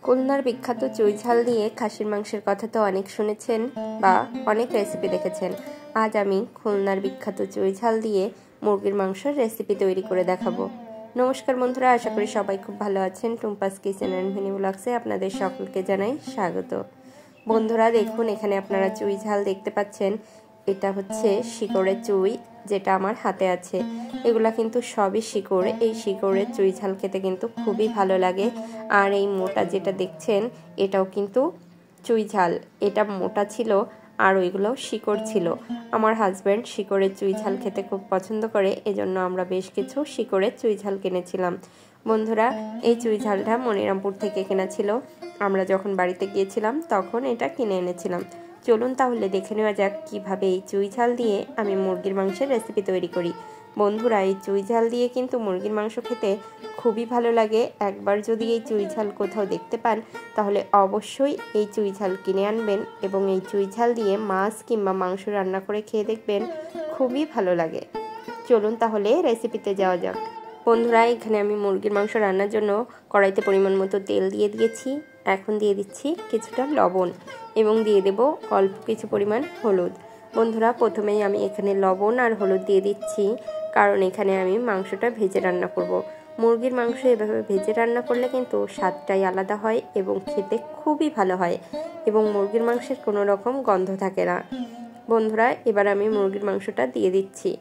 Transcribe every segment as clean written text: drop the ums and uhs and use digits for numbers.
খুলনার বিখ্যাত চুই ঝাল দিয়ে খাসির মাংসের কথা তো অনেক শুনেছেন বা অনেক রেসিপি দেখেছেন। আজ আমি খুলনার বিখ্যাত চুই ঝাল দিয়ে মুরগির মাংসের রেসিপি তৈরি করে দেখাবো। নমস্কার বন্ধুরা, আশা করি সবাই খুব ভালো আছেন। টুম্পাস কিচেন অ্যান্ড মিনি ব্লগসে আপনাদের সকলকে জানাই স্বাগত। বন্ধুরা দেখুন, এখানে আপনারা চুই ঝাল দেখতে পাচ্ছেন। এটা হচ্ছে শিকড়ের চুই, যেটা আমার হাতে আছে। এগুলা কিন্তু সবই শিকড়। এই শিকড়ের চুই ঝাল খেতে কিন্তু খুবই ভালো লাগে। আর এই মোটা যেটা দেখছেন, এটাও কিন্তু চুই ঝাল। এটা মোটা ছিল আর ওইগুলো শিকড় ছিল। আমার হাজব্যান্ড শিকড়ের চুই ঝাল খেতে খুব পছন্দ করে, এজন্য আমরা বেশ কিছু শিকড়ের চুই ঝাল কিনেছিলাম। বন্ধুরা, এই চুই ঝালটা মনিরামপুর থেকে কেনা ছিল। আমরা যখন বাড়িতে গিয়েছিলাম তখন এটা কিনে এনেছিলাম। চলুন তাহলে দেখে নেওয়া যাক কিভাবে এই চুই ঝাল দিয়ে আমি মুরগির মাংসের রেসিপি তৈরি করি। বন্ধুরা, এই চুই ঝাল দিয়ে কিন্তু মুরগির মাংস খেতে খুবই ভালো লাগে। একবার যদি এই চুই ঝাল কোথাও দেখতে পান তাহলে অবশ্যই এই চুই ঝাল কিনে আনবেন এবং এই চুই ঝাল দিয়ে মাছ কিংবা মাংস রান্না করে খেয়ে দেখবেন, খুবই ভালো লাগে। চলুন তাহলে রেসিপিতে যাওয়া যাক। বন্ধুরা, এখানে আমি মুরগির মাংস রান্নার জন্য কড়াইতে পরিমাণ মতো তেল দিয়ে দিয়েছি। এখন দিয়ে দিচ্ছি কিছুটা লবণ এবং দিয়ে দেব অল্প কিছু পরিমাণ হলুদ। বন্ধুরা, প্রথমেই আমি এখানে লবণ আর হলুদ দিয়ে দিচ্ছি, কারণ এখানে আমি মাংসটা ভেজে রান্না করব। মুরগির মাংস এভাবে ভেজে রান্না করলে কিন্তু স্বাদটাই আলাদা হয় এবং খেতে খুবই ভালো হয় এবং মুরগির মাংসের কোনো রকম গন্ধ থাকে না। বন্ধুরা, এবার আমি মুরগির মাংসটা দিয়ে দিচ্ছি।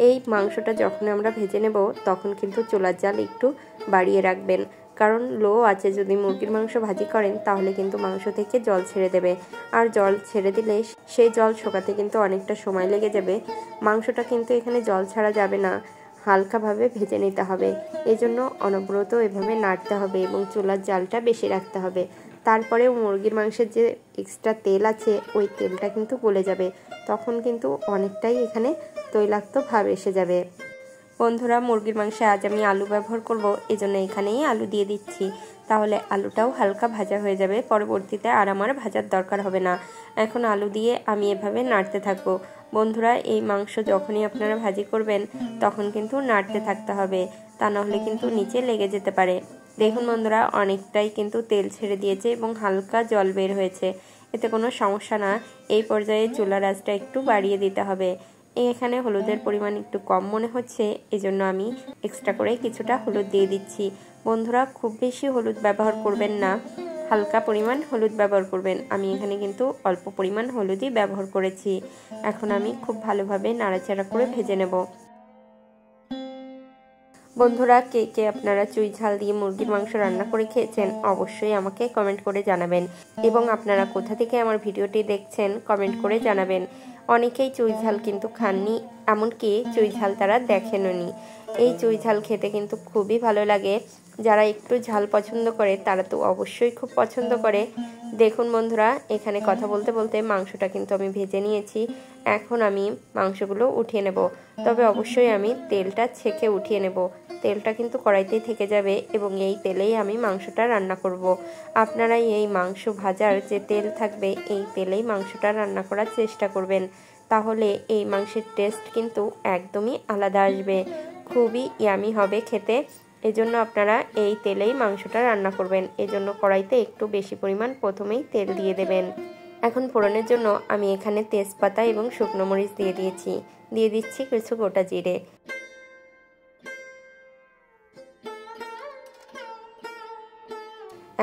এই মাংসটা যখন আমরা ভেজে নেব তখন কিন্তু চুলার জাল একটু বাড়িয়ে রাখবেন, কারণ লো আছে যদি মুরগির মাংস ভাজি করেন তাহলে কিন্তু মাংস থেকে জল ছেড়ে দেবে, আর জল ছেড়ে দিলে সেই জল শুকাতে কিন্তু অনেকটা সময় লেগে যাবে। মাংসটা কিন্তু এখানে জল ছাড়া যাবে না, হালকাভাবে ভেজে নিতে হবে। এজন্য অনবরত এভাবে নাড়তে হবে এবং চুলার জালটা বেশি রাখতে হবে। তারপরেও মুরগির মাংসের যে এক্সট্রা তেল আছে ওই তেলটা কিন্তু গলে যাবে, তখন কিন্তু অনেকটাই এখানে তৈলাক্ত ভাব এসে যাবে। বন্ধুরা, মুরগির মাংসে আজ আমি আলু ব্যবহার করব, এজন্য এখানেই আলু দিয়ে দিচ্ছি। তাহলে আলুটাও হালকা ভাজা হয়ে যাবে, পরবর্তীতে আর আমার ভাজার দরকার হবে না। এখন আলু দিয়ে আমি এভাবে নাড়তে থাকবো। বন্ধুরা, এই মাংস যখনই আপনারা ভাজি করবেন তখন কিন্তু নাড়তে থাকতে হবে, তা নাহলে কিন্তু নিচে লেগে যেতে পারে। দেখুন বন্ধুরা, অনেকটাই কিন্তু তেল ছেড়ে দিয়েছে এবং হালকা জল বের হয়েছে, এতে কোনো সমস্যা না। এই পর্যায়ে চুলার আঁচটা একটু বাড়িয়ে দিতে হবে। এখানে হলুদের পরিমাণ একটু কম মনে হচ্ছে, এজন্য আমি এক্সট্রা করে কিছুটা হলুদ দিয়ে দিচ্ছি। বন্ধুরা, খুব বেশি হলুদ ব্যবহার করবেন না, হালকা পরিমাণ হলুদ ব্যবহার করবেন। আমি এখানে কিন্তু অল্প পরিমাণ হলুদই ব্যবহার করেছি। এখন আমি খুব ভালোভাবে নাড়াচাড়া করে ভেজে নেব। বন্ধুরা, কে কে আপনারা চুই ঝাল দিয়ে মুরগির মাংস রান্না করে খেয়েছেন অবশ্যই আমাকে কমেন্ট করে জানাবেন, এবং আপনারা কোথা থেকে আমার ভিডিওটি দেখছেন কমেন্ট করে জানাবেন। অনেকেই চুই ঝাল কিন্তু খাননি, এমনকি চুই ঝাল তারা দেখেননি। এই চুই ঝাল খেতে কিন্তু খুবই ভালো লাগে। যারা একটু ঝাল পছন্দ করে তারা তো অবশ্যই খুব পছন্দ করে। দেখুন বন্ধুরা, এখানে কথা বলতে বলতে মাংসটা কিন্তু আমি ভেজে নিয়েছি। এখন আমি মাংসগুলো উঠিয়ে নেব, তবে অবশ্যই আমি তেলটা ছেঁকে উঠিয়ে নেব। তেলটা কিন্তু কড়াইতেই থেকে যাবে এবং এই তেলেই আমি মাংসটা রান্না করব। আপনারা এই মাংস ভাজার যে তেল থাকবে এই তেলেই মাংসটা রান্না করার চেষ্টা করবেন, তাহলে এই মাংসের টেস্ট কিন্তু একদমই আলাদা আসবে, খুবই ইয়ামি হবে খেতে। এজন্য আপনারা এই তেলেই মাংসটা রান্না করবেন। এজন্য কড়াইতে একটু বেশি পরিমাণ প্রথমেই তেল দিয়ে দেবেন। এখন ফোড়নের জন্য আমি এখানে তেজপাতা এবং শুকনো মরিচ দিয়ে দিয়েছি। দিয়ে দিচ্ছি কিছু গোটা জিরে।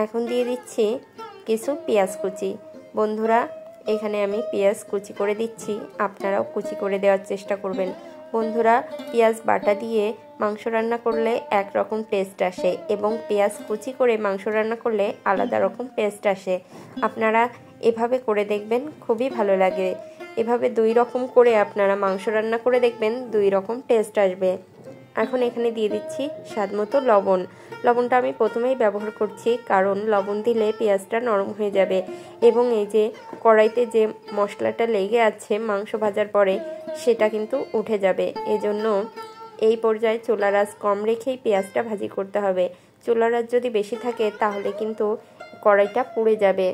এখন দিয়ে দিচ্ছি কিছু পেঁয়াজ কুচি। বন্ধুরা, এখানে আমি পেঁয়াজ কুচি করে দিচ্ছি, আপনারাও কুচি করে দেওয়ার চেষ্টা করবেন। বন্ধুরা, পেঁয়াজ বাটা দিয়ে মাংস রান্না করলে একরকম টেস্ট আসে এবং পেঁয়াজ কুচি করে মাংস রান্না করলে আলাদা রকম টেস্ট আসে। আপনারা এভাবে করে দেখবেন, খুবই ভালো লাগে। এভাবে দুই রকম করে আপনারা মাংস রান্না করে দেখবেন, দুই রকম টেস্ট আসবে। এখন এখানে দিয়ে দিচ্ছি স্বাদমতো লবণ। লবণটা আমি প্রথমেই ব্যবহার করছি, কারণ লবণ দিলে পেঁয়াজটা নরম হয়ে যাবে এবং এই যে কড়াইতে যে মশলাটা লেগে আছে মাংস ভাজার পরে সেটা কিন্তু উঠে যাবে। এজন্য এই পর্যায়ে চুলার আঁচ কম রেখেই পেঁয়াজটা ভাজি করতে হবে। চুলার আঁচ যদি বেশি থাকে তাহলে কিন্তু কড়াইটা পুড়ে যাবে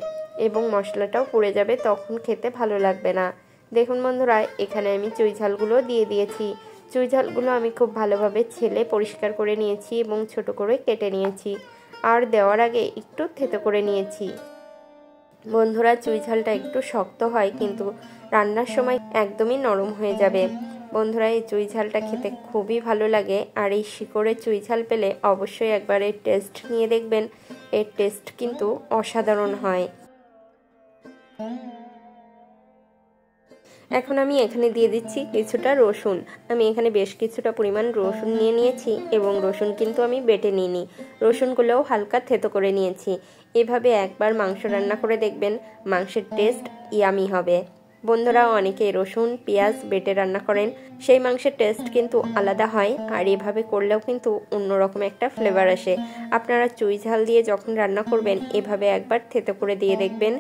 এবং মশলাটাও পুড়ে যাবে, তখন খেতে ভালো লাগবে না। দেখুন বন্ধুরা, এখানে আমি চুই ঝালগুলো দিয়ে দিয়েছি। চুই ঝালগুলো আমি খুব ভালোভাবে ছেলে পরিষ্কার করে নিয়েছি এবং ছোট করে কেটে নিয়েছি। আর দেওয়ার আগে একটু থেতো করে নিয়েছি। বন্ধুরা, চুই ঝালটা একটু শক্ত হয়, কিন্তু রান্নার সময় একদমই নরম হয়ে যাবে। বন্ধুরা, এই চুই ঝালটা খেতে খুবই ভালো লাগে, আর এই শিকড়ে চুই ঝাল পেলে অবশ্যই একবার এর টেস্ট নিয়ে দেখবেন। এর টেস্ট কিন্তু অসাধারণ হয়। এখন আমি এখানে দিয়ে দিচ্ছি কিছুটা রসুন। আমি এখানে বেশ কিছুটা পরিমাণ রসুন নিয়ে নিয়েছি, এবং রসুন কিন্তু আমি বেটে নিইনি, রসুনগুলোও হালকা থেতো করে নিয়েছি। এভাবে একবার মাংস রান্না করে দেখবেন, মাংসের টেস্ট ইয়ামি হবে। বন্ধুরা, অনেকে রসুন পেঁয়াজ বেটে রান্না করেন, সেই মাংসের টেস্ট কিন্তু আলাদা হয়, আর এভাবে করলেও কিন্তু অন্যরকম একটা ফ্লেভার আসে। আপনারা চুই ঝাল দিয়ে যখন রান্না করবেন, এভাবে একবার থেতো করে দিয়ে দেখবেন,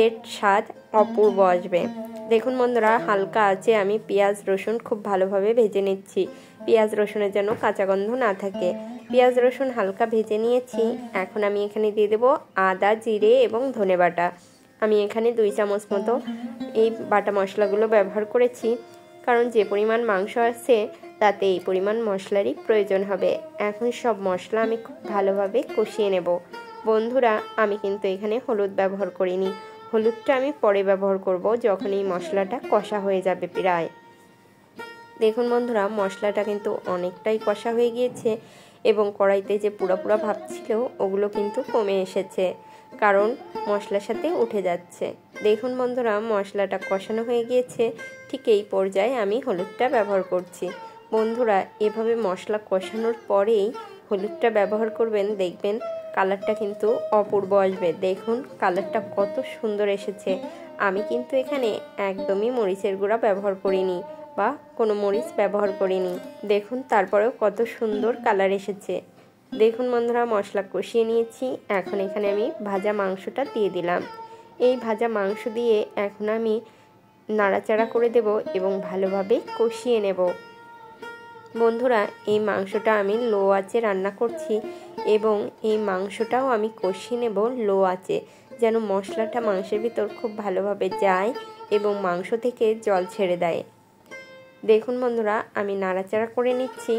এর স্বাদ অপূর্ব আসবে। দেখুন বন্ধুরা, হালকা আছে আমি পেঁয়াজ রসুন খুব ভালোভাবে ভেজে নিচ্ছি, পেঁয়াজ রসুনের যেন কাঁচা গন্ধ না থাকে। পেঁয়াজ রসুন হালকা ভেজে নিয়েছি। এখন আমি এখানে দিয়ে দেব আদা জিরে এবং ধনে বাটা। আমি এখানে 2 চামচ মতো এই বাটা মশলাগুলো ব্যবহার করেছি, কারণ যে পরিমাণ মাংস আছে তাতে এই পরিমাণ মশলারই প্রয়োজন হবে। এখন সব মশলা আমি খুব ভালোভাবে কষিয়ে নেব। বন্ধুরা, আমি কিন্তু এখানে হলুদ ব্যবহার করিনি, হলুদটা আমি পরে ব্যবহার করব যখন এই মশলাটা কষা হয়ে যাবে প্রায়। দেখুন বন্ধুরা, মশলাটা কিন্তু অনেকটাই কষা হয়ে গিয়েছে, এবং কড়াইতে যে পুরা পুরা ভাব ছিল ওগুলো কিন্তু কমে এসেছে, কারণ মশলার সাথে উঠে যাচ্ছে। দেখুন বন্ধুরা, মশলাটা কষানো হয়ে গিয়েছে। ঠিক এই পর্যায়ে আমি হলুদটা ব্যবহার করছি। বন্ধুরা, এভাবে মশলা কষানোর পরেই হলুদটা ব্যবহার করবেন, দেখবেন কালারটা কিন্তু অপূর্ব আসবে। দেখুন কালারটা কত সুন্দর এসেছে। আমি কিন্তু এখানে একদমই মরিচের গুঁড়া ব্যবহার করিনি, বা কোনো মরিচ ব্যবহার করিনি। দেখুন তারপরেও কত সুন্দর কালার এসেছে। দেখুন বন্ধুরা, মশলা কষিয়ে নিয়েছি। এখন এখানে আমি ভাজা মাংসটা দিয়ে দিলাম। এই ভাজা মাংস দিয়ে এখন আমি নাড়াচাড়া করে দেব এবং ভালোভাবে কষিয়ে নেব। বন্ধুরা, এই মাংসটা আমি লো আঁচে রান্না করছি, এবং এই মাংসটাও আমি কষিয়ে নেব লো আঁচে, যেন মশলাটা মাংসের ভিতর খুব ভালোভাবে যায় এবং মাংস থেকে জল ছেড়ে দেয়। দেখুন বন্ধুরা, আমি নাড়াচাড়া করে নিচ্ছি।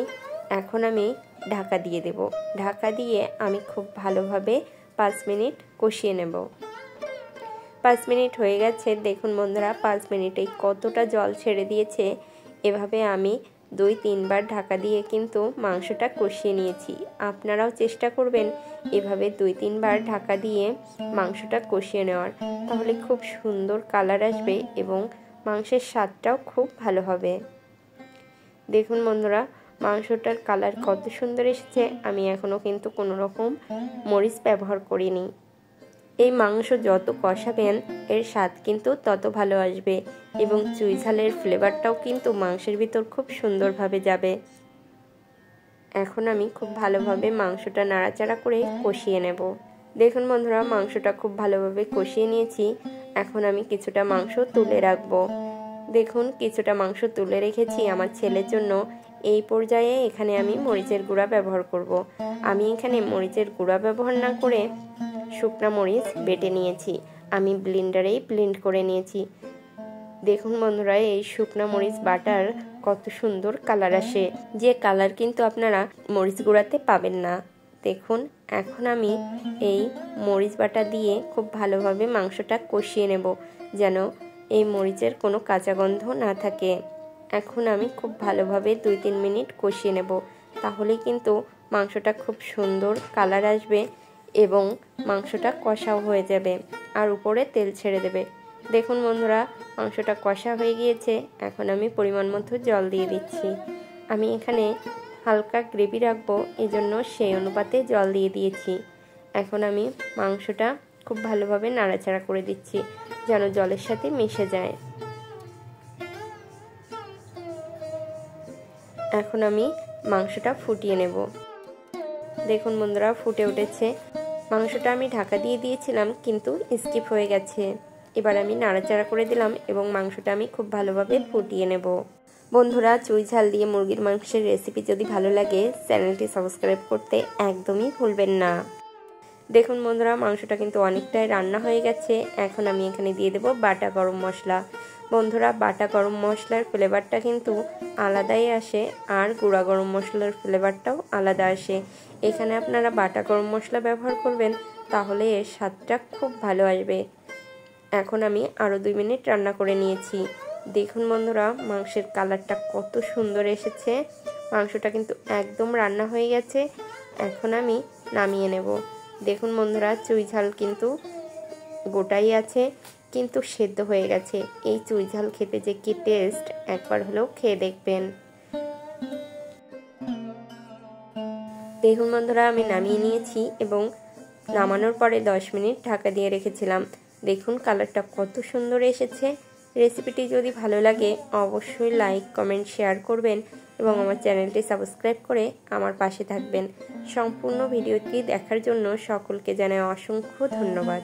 এখন আমি ঢাকা দিয়ে দেব। ঢাকা দিয়ে আমি খুব ভালোভাবে 5 মিনিট কষিয়ে নেব। 5 মিনিট হয়ে গেছে। দেখুন বন্ধুরা, 5 মিনিটেই কতটা জল ছেড়ে দিয়েছে। এভাবে আমি 2-3 বার ঢাকা দিয়ে কিন্তু মাংসটা কষিয়ে নিয়েছি। আপনারাও চেষ্টা করবেন এভাবে 2-3 বার ঢাকা দিয়ে মাংসটা কষিয়ে নেওয়ার, তাহলে খুব সুন্দর কালার আসবে এবং মাংসের স্বাদটাও খুব ভালো হবে। দেখুন বন্ধুরা, মাংসটার কালার কত সুন্দর এসেছে। আমি এখনও কিন্তু কোনো রকম মরিচ ব্যবহার করিনি। এই মাংস যত কষাবেন এর স্বাদ কিন্তু তত ভালো আসবে, এবং চুই ঝালের ফ্লেভারটাও কিন্তু মাংসের ভিতর খুব সুন্দরভাবে যাবে। এখন আমি খুব ভালোভাবে মাংসটা নাড়াচাড়া করে কষিয়ে নেব। দেখুন বন্ধুরা, মাংসটা খুব ভালোভাবে কষিয়ে নিয়েছি। এখন আমি কিছুটা মাংস তুলে রাখবো। দেখুন কিছুটা মাংস তুলে রেখেছি আমার ছেলের জন্য। এই পর্যায়ে এখানে আমি মরিচের গুঁড়া ব্যবহার করব। আমি এখানে মরিচের গুঁড়া ব্যবহার না করে শুকনা মরিচ বেটে নিয়েছি। আমি ব্লেন্ডারেই ব্লেন্ড করে নিয়েছি। দেখুন বন্ধুরা, এই শুকনা মরিচ বাটার কত সুন্দর কালার আসে, যে কালার কিন্তু আপনারা মরিচ গুঁড়াতে পাবেন না। দেখুন এখন আমি এই মরিচ বাটা দিয়ে খুব ভালোভাবে মাংসটা কষিয়ে নেব, যেন এই মরিচের কোনো কাঁচা গন্ধ না থাকে। এখন আমি খুব ভালোভাবে 2-3 মিনিট কষিয়ে নেব, তাহলেই কিন্তু মাংসটা খুব সুন্দর কালার আসবে এবং মাংসটা কষাও হয়ে যাবে আর উপরে তেল ছেড়ে দেবে। দেখুন বন্ধুরা, মাংসটা কষা হয়ে গিয়েছে। এখন আমি পরিমাণ মতো জল দিয়ে দিচ্ছি। আমি এখানে হালকা গ্রেভি রাখবো, এজন্য সেই অনুপাতে জল দিয়ে দিয়েছি। এখন আমি মাংসটা খুব ভালোভাবে নাড়াচাড়া করে দিচ্ছি, যেন জলের সাথে মিশে যায়। এখন আমি মাংসটা ফুটিয়ে নেব। দেখুন বন্ধুরা, ফুটে উঠেছে। মাংসটা আমি ঢাকা দিয়ে দিয়েছিলাম, কিন্তু স্কিপ হয়ে গেছে। এবার আমি নাড়াচাড়া করে দিলাম এবং মাংসটা আমি খুব ভালোভাবে ফুটিয়ে নেব। বন্ধুরা, চুই ঝাল দিয়ে মুরগির মাংসের রেসিপি যদি ভালো লাগে, চ্যানেলটি সাবস্ক্রাইব করতে একদমই ভুলবেন না। দেখুন বন্ধুরা, মাংসটা কিন্তু অনেকটাই রান্না হয়ে গেছে। এখন আমি এখানে দিয়ে দেব বাটা গরম মশলা। বন্ধুরা, বাটা গরম মশলার ফ্লেভারটা কিন্তু আলাদাই আসে, আর গুঁড়া গরম মশলার ফ্লেভারটাও আলাদা আসে। এখানে আপনারা বাটা গরম মশলা ব্যবহার করবেন, তাহলে এর স্বাদটা খুব ভালো আসবে। এখন আমি আরও 2 মিনিট রান্না করে নিয়েছি। দেখুন বন্ধুরা, মাংসের কালারটা কত সুন্দর এসেছে। মাংসটা কিন্তু একদম রান্না হয়ে গেছে। এখন আমি নামিয়ে নেব। দেখুন বন্ধুরা, চুই ঝাল কিন্তু গোটাই আছে, কিন্তু সেদ্ধ হয়ে গেছে। এই চুই ঝাল খেতে যে কি টেস্ট, একবার হলেও খেয়ে দেখবেন। দেখুন বন্ধুরা, আমি নামিয়ে নিয়েছি এবং নামানোর পরে 10 মিনিট ঢাকা দিয়ে রেখেছিলাম। দেখুন কালারটা কত সুন্দর এসেছে। রেসিপিটি যদি ভালো লাগে অবশ্যই লাইক, কমেন্ট, শেয়ার করবেন এবং আমার চ্যানেলটি সাবস্ক্রাইব করে আমার পাশে থাকবেন। সম্পূর্ণ ভিডিওটি দেখার জন্য সকলকে জানাই অসংখ্য ধন্যবাদ।